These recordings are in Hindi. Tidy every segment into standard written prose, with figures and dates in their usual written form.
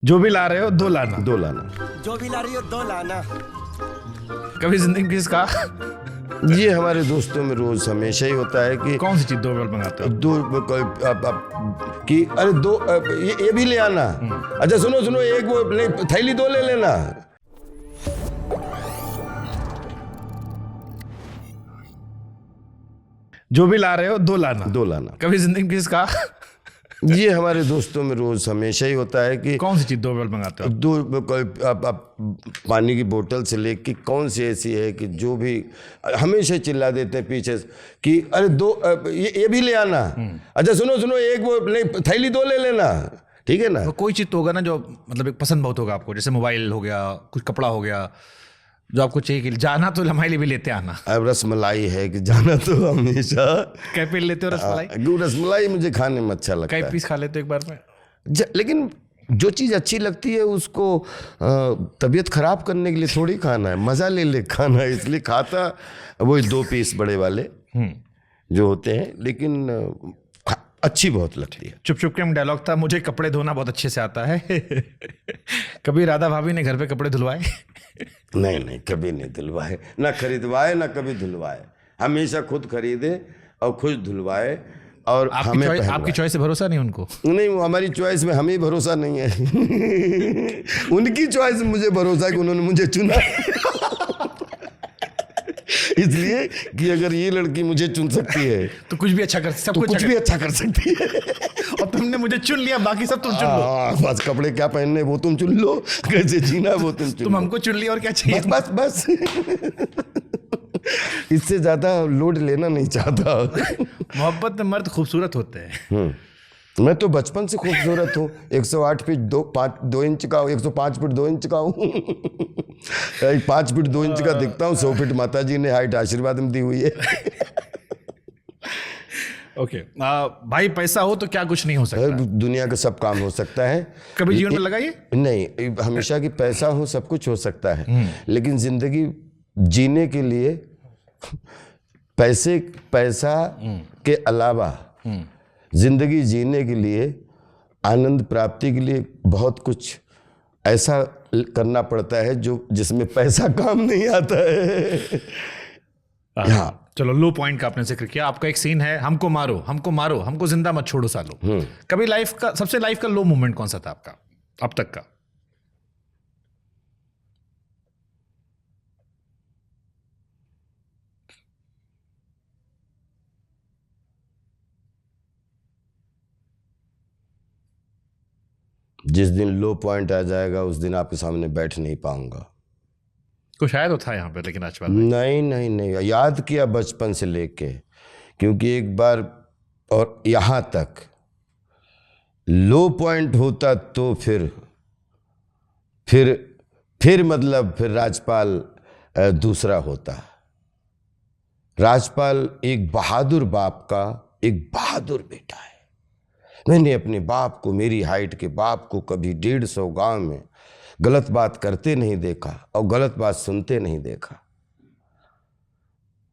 जो भी ला रहे हो दो लाना। दो लाना। जो भी ला रही हो दो लाना। कभी जिंदगी में किसका ये हमारे दोस्तों में रोज हमेशा ही होता है कि कौन सी चीज दो बार मंगाते हो? दो कि अरे दो ये भी ले आना। अच्छा सुनो सुनो, एक वो नहीं, थैली दो ले लेना। जो भी ला रहे हो दो लाना। दो लाना। कभी जिंदगी में किसका ये हमारे दोस्तों में रोज हमेशा ही होता है कि कौन सी चीज दो बार मंगाते हो? दो पानी की बोतल से लेके कौन सी ऐसी है कि जो भी हमेशा चिल्ला देते हैं पीछे से कि अरे दो ये भी ले आना। अच्छा सुनो सुनो, एक वो नहीं, थैली दो ले लेना। ठीक है ना? तो कोई चीज तो होगा ना जो मतलब एक पसंद बहुत होगा आपको, जैसे मोबाइल हो गया, कुछ कपड़ा हो गया, जो आपको चाहिए कि जाना तो हमारे लिए भी लेते आना। अब रसमलाई है कि जाना तो हमेशा। कै पीस लेते हो रसमलाई? रसमलाई मुझे खाने में अच्छा लगता कै है। पीस खा लेते हो एक बार में? लेकिन जो चीज़ अच्छी लगती है उसको तबीयत खराब करने के लिए थोड़ी खाना है, मज़ा ले ले खाना है, इसलिए खाता वही 2 पीस बड़े वाले जो होते हैं, लेकिन अच्छी बहुत लगती है। चुप चुप के में डायलॉग था, मुझे कपड़े धोना बहुत अच्छे से आता है। कभी राधा भाभी ने घर पे कपड़े धुलवाए? नहीं नहीं, कभी नहीं धुलवाए, ना खरीदवाए ना कभी धुलवाए। हमेशा खुद खरीदे और खुद धुलवाए और हमें आपकी चॉइस से भरोसा नहीं उनको? नहीं, वो हमारी चॉइस में हमें भरोसा नहीं है। उनकी चॉइस में मुझे भरोसा है कि उन्होंने मुझे चुना। इसलिए कि अगर ये लड़की मुझे चुन सकती है तो कुछ भी अच्छा कर, सब तो कुछ भी अच्छा कर सकती है। और तुमने मुझे चुन लिया, बाकी सब तुम चुन लो। बस कपड़े क्या पहनने वो तुम चुन लो, कैसे जीना वो तुम चुन तुम लो। हमको चुन लिया और क्या चाहिए? बस बस इससे ज्यादा लोड लेना नहीं चाहता। मोहब्बत में मर्द खूबसूरत होते हैं। मैं तो बचपन से खूबसूरत हूँ। 108 फीट 2 इंच का, 105 फीट 2 इंच का हूँ। 5 फीट 2 इंच का दिखता हूँ। 100 फीट माता जी ने हाइट आशीर्वाद में दी हुई है। ओके भाई, पैसा हो तो क्या कुछ नहीं हो सकता? दुनिया का सब काम हो सकता है। कभी जीवन में लगाइए? नहीं, हमेशा कि पैसा हो सब कुछ हो सकता है, लेकिन जिंदगी जीने के लिए पैसा के अलावा जिंदगी जीने के लिए, आनंद प्राप्ति के लिए बहुत कुछ ऐसा करना पड़ता है जो जिसमें पैसा काम नहीं आता है। हाँ, चलो, लो पॉइंट का आपने जिक्र किया। आपका एक सीन है, हमको मारो हमको मारो, हमको जिंदा मत छोड़ो सालो। कभी लाइफ का सबसे लो मोमेंट कौन सा था आपका अब तक का? जिस दिन लो पॉइंट आ जाएगा उस दिन आपके सामने बैठ नहीं पाऊंगा। कुछ शायद था यहाँ पे, लेकिन आज नहीं नहीं नहीं, याद किया बचपन से लेके, क्योंकि एक बार और यहाँ तक लो पॉइंट होता तो फिर मतलब फिर राजपाल दूसरा होता। राजपाल एक बहादुर बाप का एक बहादुर बेटा है। मैंने अपने बाप को, मेरी हाइट के बाप को कभी 150 गांव में गलत बात करते नहीं देखा और गलत बात सुनते नहीं देखा।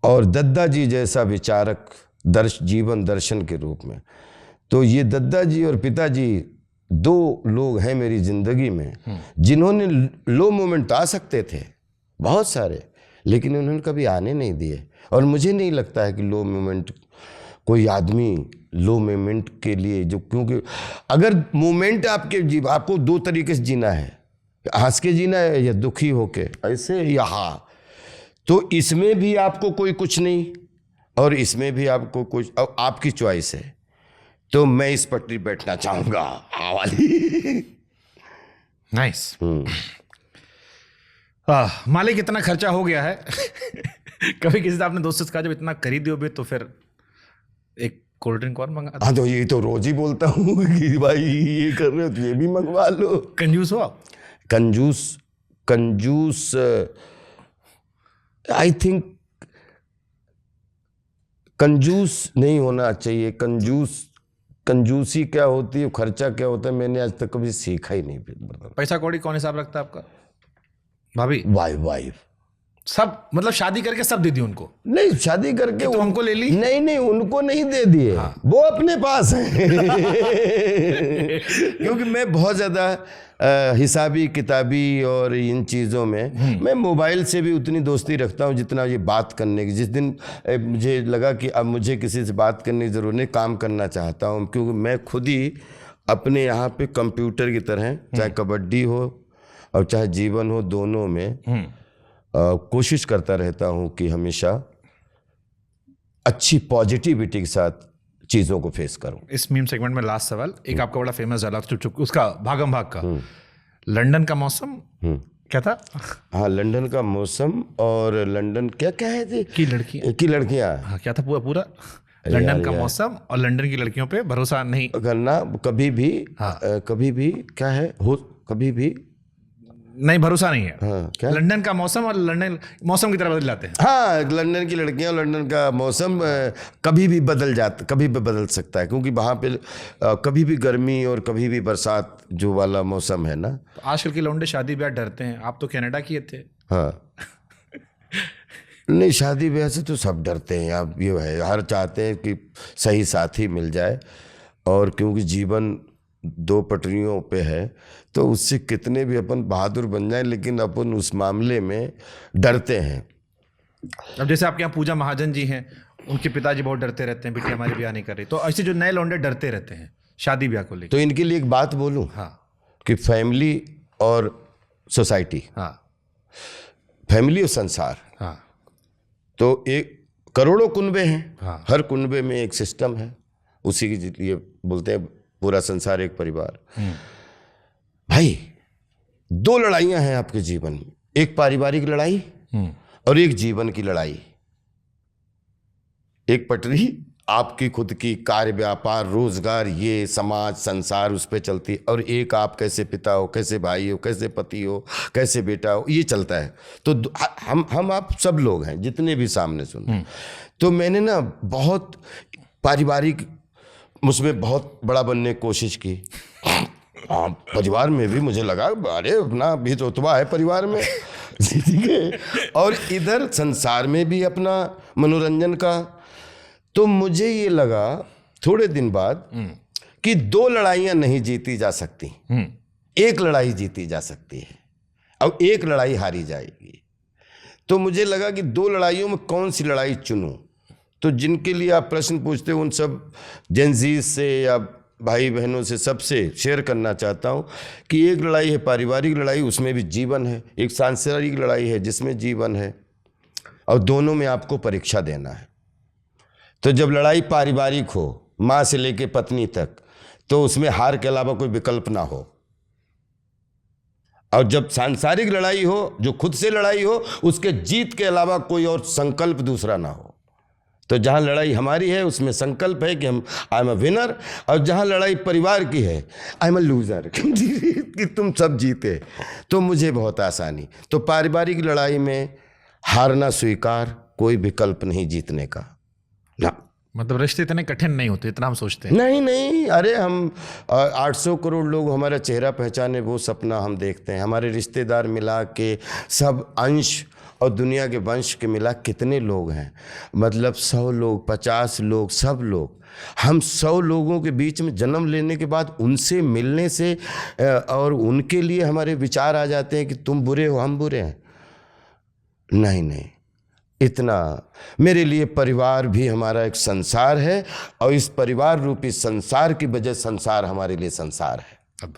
और दद्दा जी जैसा विचारक जीवन दर्शन के रूप में, तो ये दद्दा जी और पिताजी 2 लोग हैं मेरी जिंदगी में जिन्होंने लो मोमेंट आ सकते थे बहुत सारे, लेकिन उन्होंने कभी आने नहीं दिए। और मुझे नहीं लगता है कि लो मोमेंट कोई आदमी लो मोमेंट के लिए जो, क्योंकि अगर मोमेंट आपको 2 तरीके से जीना है, हंस के जीना है या दुखी होके, ऐसे या हाँ, तो इसमें भी आपको कोई कुछ नहीं और इसमें भी आपको कुछ, अब आपकी चॉइस है। तो मैं इस पटरी बैठना चाहूंगा, हाँ वाली। नाइस। मालिक, इतना खर्चा हो गया है। कभी किसी से आपने दोस्त से कहा जब इतना खरीदे हो तो फिर एक कोल्ड ड्रिंक और मंगा? हाँ, तो ये तो रोज ही बोलता हूँ कि भाई ये कर रहे हो तो ये भी मंगवा लो। कंजूस हो आप? कंजूस आई थिंक कंजूस नहीं होना चाहिए। कंजूसी क्या होती है, खर्चा क्या होता है, मैंने आज तक कभी सीखा ही नहीं। पैसा कौड़ी कौन हिसाब रखता है आपका? भाभी? वाइफ। सब मतलब शादी करके सब दे दी उनको? नहीं, शादी करके तो हमको ले ली? नहीं नहीं, उनको नहीं दे दिए। वो अपने पास हैं। क्योंकि मैं बहुत ज़्यादा हिसाबी किताबी और इन चीज़ों में मैं मोबाइल से भी उतनी दोस्ती रखता हूँ जितना ये बात करने की। जिस दिन मुझे लगा कि अब मुझे किसी से बात करने की ज़रूरत नहीं, काम करना चाहता हूँ, क्योंकि मैं खुद ही अपने यहाँ पे कंप्यूटर की तरह, चाहे कबड्डी हो और चाहे जीवन हो, दोनों में कोशिश करता रहता हूँ कि हमेशा अच्छी पॉजिटिविटी के साथ चीज़ों को फेस करूँ। इस मीम सेगमेंट में लास्ट सवाल, एक आपका बड़ा फेमस डायलॉग चुप चुप उसका भागम भाग का, लंदन का मौसम क्या था? हाँ, लंदन का मौसम और लंदन क्या क्या है थी की लड़कियां। हाँ, क्या था पूरा लंदन का मौसम और लंदन की लड़कियों पे भरोसा नहीं करना कभी भी। हाँ। कभी भी क्या है, हो कभी भी नहीं, भरोसा नहीं है। हाँ, क्या? लंदन का मौसम और लंदन मौसम की तरह बदल जाते हैं। हाँ, लंदन की लड़कियां और लंदन का मौसम कभी भी कभी भी बदल सकता है, क्योंकि वहाँ पे कभी भी गर्मी और कभी भी बरसात जो वाला मौसम है ना। तो आजकल के लौंडे शादी ब्याह डरते हैं, आप तो कनाडा किए थे। हाँ। नहीं, शादी ब्याह से तो सब डरते हैं। आप ये है, हर चाहते हैं कि सही साथी मिल जाए, और क्योंकि जीवन दो पटरियों पे है तो उससे कितने भी अपन बहादुर बन जाएं, लेकिन अपन उस मामले में डरते हैं। अब जैसे आपके यहाँ पूजा महाजन जी हैं, उनके पिताजी बहुत डरते रहते हैं, बेटी हमारी ब्याह नहीं कर रही। तो ऐसे जो नए लौंडे डरते रहते हैं शादी ब्याह को लेकर, तो इनके लिए एक बात बोलूं। हाँ। कि फैमिली और सोसाइटी, हाँ, फैमिली और संसार, हाँ, तो एक करोड़ों कुनबे हैं। हाँ। हर कुनबे में एक सिस्टम है, उसी के लिए बोलते हैं पूरा संसार एक परिवार। भाई, दो लड़ाइयां हैं आपके जीवन में, एक पारिवारिक लड़ाई और एक जीवन की लड़ाई। एक पटरी आपकी खुद की कार्य व्यापार रोजगार, ये समाज संसार उस पर चलती है, और एक आप कैसे पिता हो, कैसे भाई हो, कैसे पति हो, कैसे बेटा हो, ये चलता है। तो हम आप सब लोग हैं जितने भी सामने सुन। तो मैंने ना बहुत पारिवारिक मुझमें बहुत बड़ा बनने की कोशिश की। हाँ, परिवार में भी मुझे लगा अरे अपना भी तो रुतबा है परिवार में। ठीक है, और इधर संसार में भी अपना मनोरंजन का। तो मुझे ये लगा थोड़े दिन बाद कि दो लड़ाइयां नहीं जीती जा सकती, एक लड़ाई जीती जा सकती है और एक लड़ाई हारी जाएगी। तो मुझे लगा कि दो लड़ाइयों में कौन सी लड़ाई चुनूं। तो जिनके लिए आप प्रश्न पूछते हो उन सब जेनजीज से या भाई बहनों से सबसे शेयर करना चाहता हूं कि एक लड़ाई है पारिवारिक लड़ाई, उसमें भी जीवन है। एक सांसारिक लड़ाई है जिसमें जीवन है, और दोनों में आपको परीक्षा देना है। तो जब लड़ाई पारिवारिक हो, माँ से लेके पत्नी तक, तो उसमें हार के अलावा कोई विकल्प ना हो। और जब सांसारिक लड़ाई हो, जो खुद से लड़ाई हो, उसके जीत के अलावा कोई और संकल्प दूसरा ना हो। तो जहाँ लड़ाई हमारी है उसमें संकल्प है कि हम आई एम अ विनर, और जहाँ लड़ाई परिवार की है आई एम अ लूजर कि तुम सब जीते। तो मुझे बहुत आसानी। तो पारिवारिक लड़ाई में हारना स्वीकार, कोई विकल्प नहीं जीतने का ना। मतलब रिश्ते इतने कठिन नहीं होते इतना हम सोचते हैं। नहीं, अरे हम 800 करोड़ लोग हमारा चेहरा पहचाने वो सपना हम देखते हैं। हमारे रिश्तेदार मिला के सब अंश और दुनिया के वंश के मिला कितने लोग हैं, मतलब 100 लोग, 50 लोग, सब लोग। हम 100 लोगों के बीच में जन्म लेने के बाद उनसे मिलने से और उनके लिए हमारे विचार आ जाते हैं कि तुम बुरे हो हम बुरे हैं। नहीं, इतना मेरे लिए परिवार भी हमारा एक संसार है, और इस परिवार रूपी संसार की वजह संसार हमारे लिए संसार है।